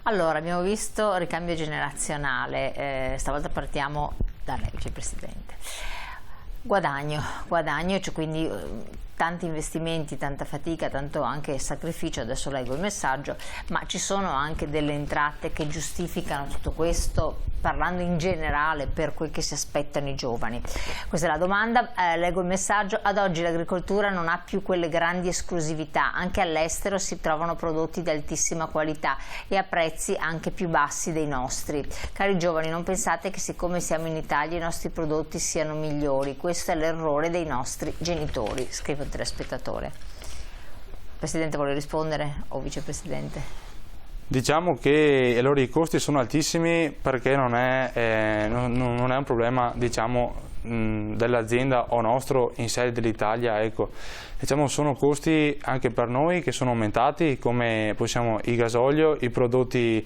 Allora, abbiamo visto ricambio generazionale, stavolta partiamo da lei, Vicepresidente. Guadagno, cioè quindi tanti investimenti, tanta fatica, tanto anche sacrificio, adesso leggo il messaggio, ma ci sono anche delle entrate che giustificano tutto questo, parlando in generale per quel che si aspettano i giovani. Questa è la domanda, leggo il messaggio. Ad oggi l'agricoltura non ha più quelle grandi esclusività, anche all'estero si trovano prodotti di altissima qualità e a prezzi anche più bassi dei nostri. Cari giovani, non pensate che siccome siamo in Italia i nostri prodotti siano migliori, questo è l'errore dei nostri genitori, scrive un telespettatore. Presidente, vuole rispondere o Vicepresidente? Diciamo che allora i costi sono altissimi perché non è un problema, diciamo, dell'azienda o nostro in sé dell'Italia, ecco. Diciamo sono costi anche per noi che sono aumentati, come possiamo il gasolio, i prodotti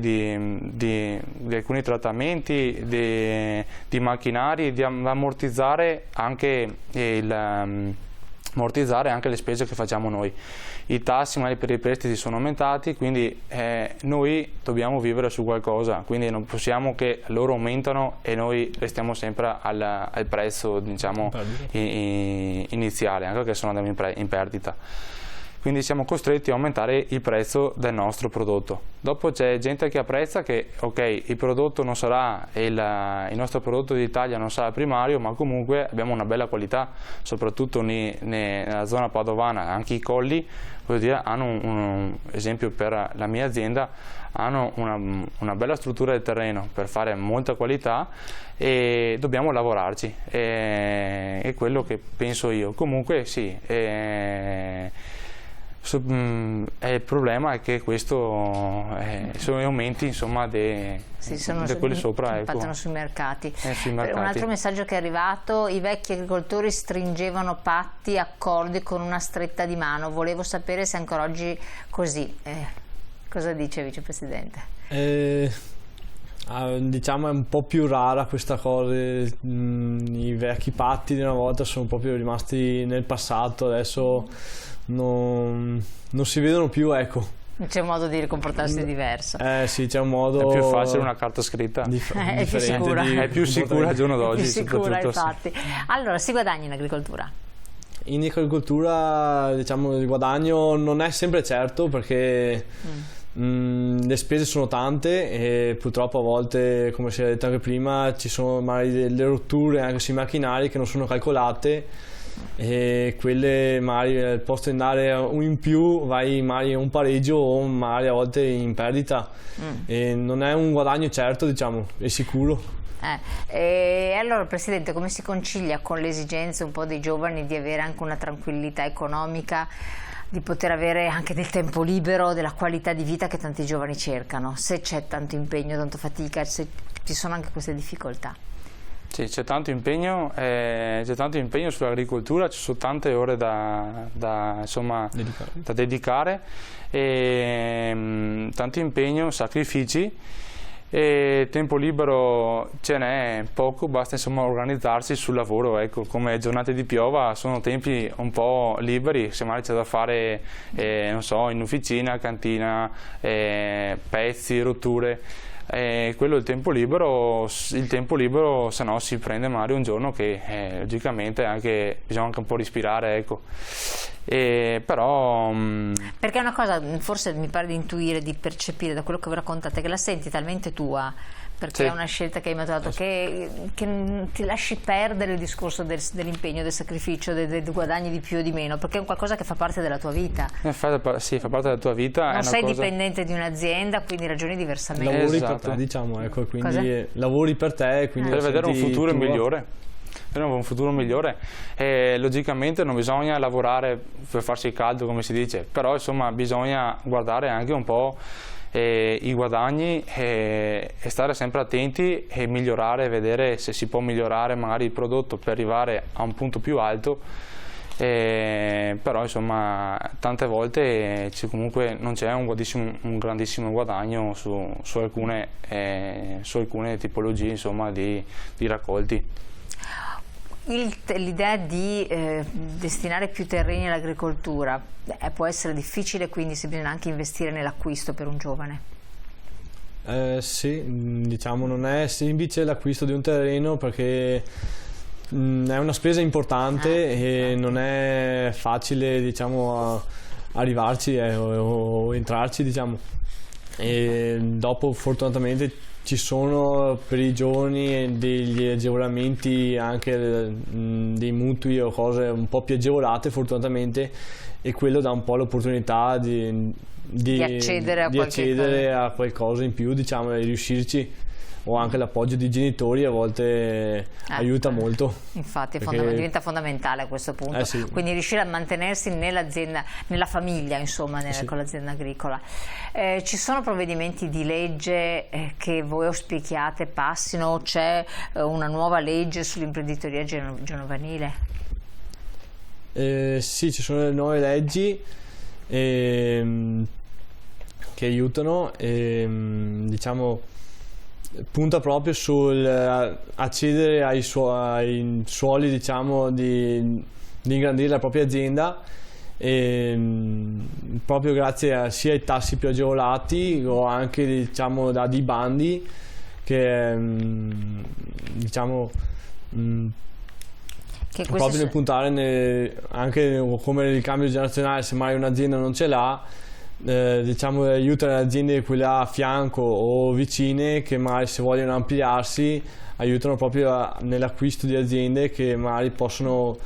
di alcuni trattamenti, di macchinari, di ammortizzare anche le spese che facciamo noi. I tassi magari per i prestiti sono aumentati, quindi noi dobbiamo vivere su qualcosa, quindi non possiamo che loro aumentano e noi restiamo sempre al prezzo, diciamo, iniziale, anche che sono andando in perdita. Quindi siamo costretti a aumentare il prezzo del nostro prodotto. Dopo c'è gente che apprezza che ok, il prodotto non sarà il nostro prodotto d'Italia non sarà primario, ma comunque abbiamo una bella qualità, soprattutto nella zona padovana. Anche i colli, voglio dire, hanno un esempio per la mia azienda, hanno una bella struttura del terreno per fare molta qualità e dobbiamo lavorarci, è quello che penso io. Comunque sì, il problema è che questo sono gli aumenti, insomma, di quelli sopra, impattano sui mercati. Sui mercati. Un altro messaggio che è arrivato: i vecchi agricoltori stringevano patti, accordi con una stretta di mano, volevo sapere se ancora oggi così. Cosa dice Vicepresidente? Diciamo è un po' più rara questa cosa, i vecchi patti di una volta sono proprio rimasti nel passato, adesso non si vedono più, ecco. C'è un modo di comportarsi diverso. Sì, c'è un modo. È più facile una carta scritta. È più sicura. È più sicura al giorno d'oggi. È più sicura, infatti. Allora, si guadagna in agricoltura? In agricoltura, diciamo, il guadagno non è sempre certo perché le spese sono tante e purtroppo a volte, come si è detto anche prima, ci sono magari delle rotture anche sui macchinari che non sono calcolate e quelle magari al posto di andare un in più vai magari un pareggio o magari a volte in perdita e non è un guadagno certo, diciamo, è sicuro. E allora, Presidente, come si concilia con le esigenze un po' dei giovani di avere anche una tranquillità economica, di poter avere anche del tempo libero, della qualità di vita che tanti giovani cercano, se c'è tanto impegno, tanta fatica, se ci sono anche queste difficoltà? Sì, c'è tanto impegno sull'agricoltura, ci sono tante ore da dedicare e tanto impegno, sacrifici. E tempo libero ce n'è poco, basta insomma organizzarsi sul lavoro, ecco, come giornate di piova sono tempi un po' liberi, se magari c'è da fare non so, in officina, cantina, pezzi, rotture, quello è il tempo libero se no si prende magari un giorno che logicamente bisogna anche un po' respirare, ecco. Però perché è una cosa, forse mi pare di intuire, di percepire da quello che vi raccontate, che la senti talmente tua, perché sì, è una scelta che hai maturato, che ti lasci perdere il discorso dell'impegno, del sacrificio, dei guadagni di più o di meno, perché è qualcosa che fa parte della tua vita. Sì, fa parte della tua vita. Non sei dipendente di un'azienda, quindi ragioni diversamente. Lavori per te, diciamo, ecco, quindi lavori per te, quindi per vedere un futuro migliore. Per un futuro migliore, logicamente non bisogna lavorare per farsi caldo, come si dice, però insomma bisogna guardare anche un po' i guadagni e stare sempre attenti e migliorare, vedere se si può migliorare magari il prodotto per arrivare a un punto più alto, però insomma tante volte comunque non c'è un grandissimo guadagno su alcune tipologie, insomma, di raccolti. L'idea di destinare più terreni all'agricoltura può essere difficile, quindi si bisogna anche investire nell'acquisto per un giovane? Sì, diciamo non è semplice l'acquisto di un terreno perché è una spesa importante e non è facile, diciamo, arrivarci o entrarci, diciamo. E dopo fortunatamente ci sono per i giovani degli agevolamenti, anche dei mutui o cose un po' più agevolate fortunatamente, e quello dà un po' l'opportunità di accedere a qualcosa in più, diciamo, e riuscirci, o anche l'appoggio di genitori a volte aiuta molto. Infatti diventa fondamentale a questo punto, sì. Quindi riuscire a mantenersi nell'azienda, nella famiglia, insomma, Sì. con l'azienda agricola. Ci sono provvedimenti di legge che voi auspichiate passino? C'è una nuova legge sull'imprenditoria giovanile? Sì, ci sono delle nuove leggi che aiutano, diciamo, punta proprio sul accedere ai suoli, diciamo, di ingrandire la propria azienda, proprio grazie sia ai tassi più agevolati o anche, diciamo, da dei bandi che diciamo Che proprio nel puntare anche come il cambio generazionale, se mai un'azienda non ce l'ha, diciamo, aiuta le aziende quelle a fianco o vicine che magari, se vogliono ampliarsi, aiutano proprio nell'acquisto di aziende che magari possono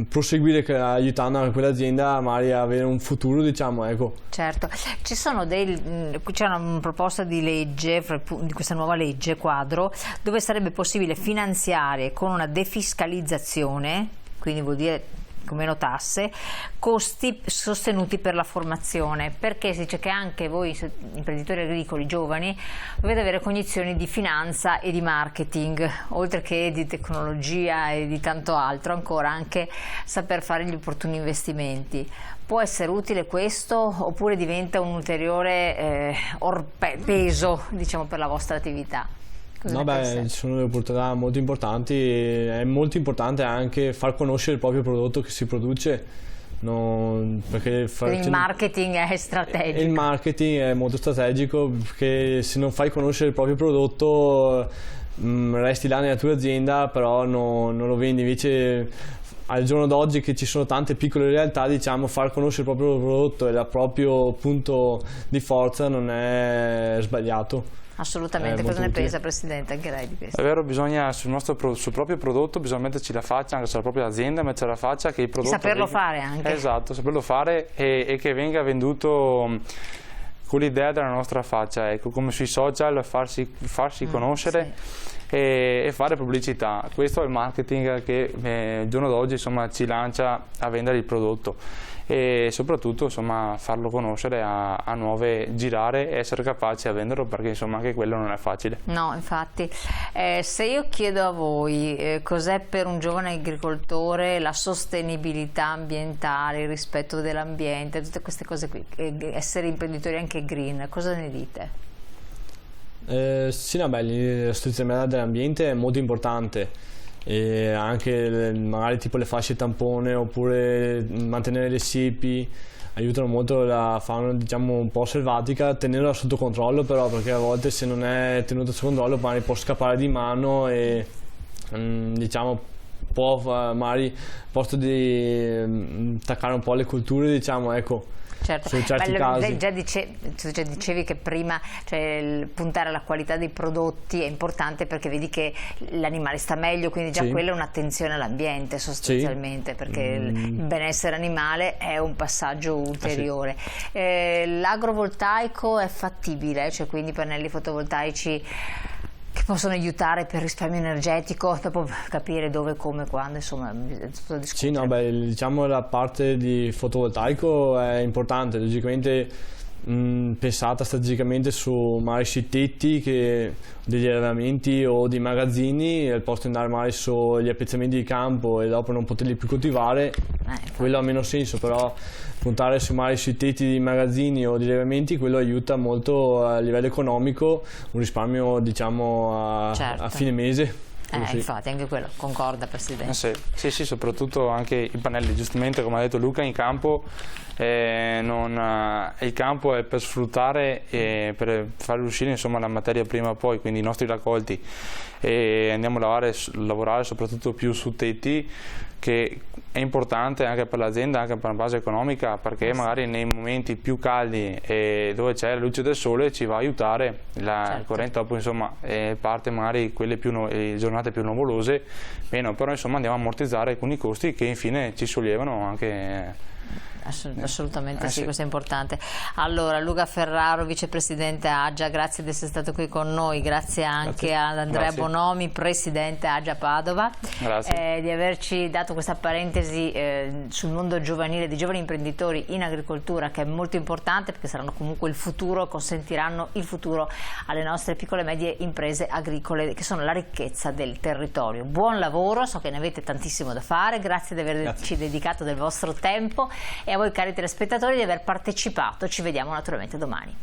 proseguire aiutando anche quell'azienda magari a avere un futuro, diciamo, ecco. Certo, c'è una proposta di legge, di questa nuova legge quadro, dove sarebbe possibile finanziare con una defiscalizzazione, quindi vuol dire con meno tasse, costi sostenuti per la formazione, perché si dice che anche voi imprenditori agricoli giovani dovete avere cognizioni di finanza e di marketing, oltre che di tecnologia e di tanto altro, ancora anche saper fare gli opportuni investimenti. Può essere utile questo, oppure diventa un ulteriore peso, diciamo, per la vostra attività? No, beh, ci sono delle opportunità molto importanti, è molto importante anche far conoscere il proprio prodotto che si produce, perché il marketing è strategico. Il marketing è molto strategico, perché se non fai conoscere il proprio prodotto resti là nella tua azienda, però non lo vendi. Invece al giorno d'oggi, che ci sono tante piccole realtà, diciamo, far conoscere il proprio prodotto e il proprio punto di forza non è sbagliato. Assolutamente. Cosa ne pensa, Presidente, anche lei di questo? È vero, bisogna sul proprio prodotto bisogna metterci la faccia, anche sulla propria azienda, metterci la faccia che il prodotto saperlo fare anche. Esatto, saperlo fare e che venga venduto con l'idea della nostra faccia, ecco, come sui social, farsi conoscere. Sì. E fare pubblicità. Questo è il marketing che il giorno d'oggi, insomma, ci lancia a vendere il prodotto, e soprattutto, insomma, farlo conoscere a nuove, girare e essere capaci a venderlo, perché, insomma, anche quello non è facile. No, infatti. Se io chiedo a voi cos'è per un giovane agricoltore la sostenibilità ambientale, il rispetto dell'ambiente, tutte queste cose qui, essere imprenditori anche green, cosa ne dite? Sì, no, beh, la sostenibilità dell'ambiente è molto importante, e anche magari tipo le fasce tampone oppure mantenere le siepi aiutano molto la fauna, diciamo, un po' selvatica, tenerla sotto controllo però, perché a volte se non è tenuta sotto controllo magari può scappare di mano e diciamo può magari, al posto di attaccare un po' le culture, diciamo, ecco. Certo, già dicevi che prima, cioè, puntare alla qualità dei prodotti è importante, perché vedi che l'animale sta meglio, quindi già quella è un'attenzione all'ambiente sostanzialmente, perché il benessere animale è un passaggio ulteriore. L'agrovoltaico è fattibile, cioè quindi pannelli fotovoltaici che possono aiutare per risparmio energetico, dopo capire dove, come, quando, insomma, è tutto da discutere. Sì, no, beh, diciamo la parte di fotovoltaico è importante, logicamente pensata strategicamente su magari sui tetti degli allevamenti o di magazzini, al posto di andare magari sugli appezzamenti di campo e dopo non poterli più coltivare, quello ha meno senso, però puntare magari sui tetti di magazzini o di allevamenti, quello aiuta molto a livello economico, un risparmio, diciamo, a fine mese. Infatti anche quello, concorda, Presidente? Sì, soprattutto anche i pannelli, giustamente come ha detto Luca, in campo il campo è per sfruttare e per far uscire insomma la materia prima poi, quindi i nostri raccolti, e andiamo a lavorare soprattutto più su tetti, che è importante anche per l'azienda, anche per la base economica, perché magari nei momenti più caldi e dove c'è la luce del sole ci va a aiutare il corrente, dopo insomma parte magari quelle le giornate più nuvolose meno, però insomma andiamo a ammortizzare alcuni costi che infine ci sollevano anche. Assolutamente sì, questo è importante. Allora, Luca Ferraro, vicepresidente AGIA, grazie di essere stato qui con noi, grazie anche ad Andrea Bonomi, presidente AGIA Padova, di averci dato questa parentesi sul mondo giovanile, di giovani imprenditori in agricoltura, che è molto importante perché saranno comunque il futuro, consentiranno il futuro alle nostre piccole e medie imprese agricole, che sono la ricchezza del territorio. Buon lavoro, so che ne avete tantissimo da fare, grazie di averci dedicato del vostro tempo, e a voi cari telespettatori di aver partecipato. Ci vediamo naturalmente domani.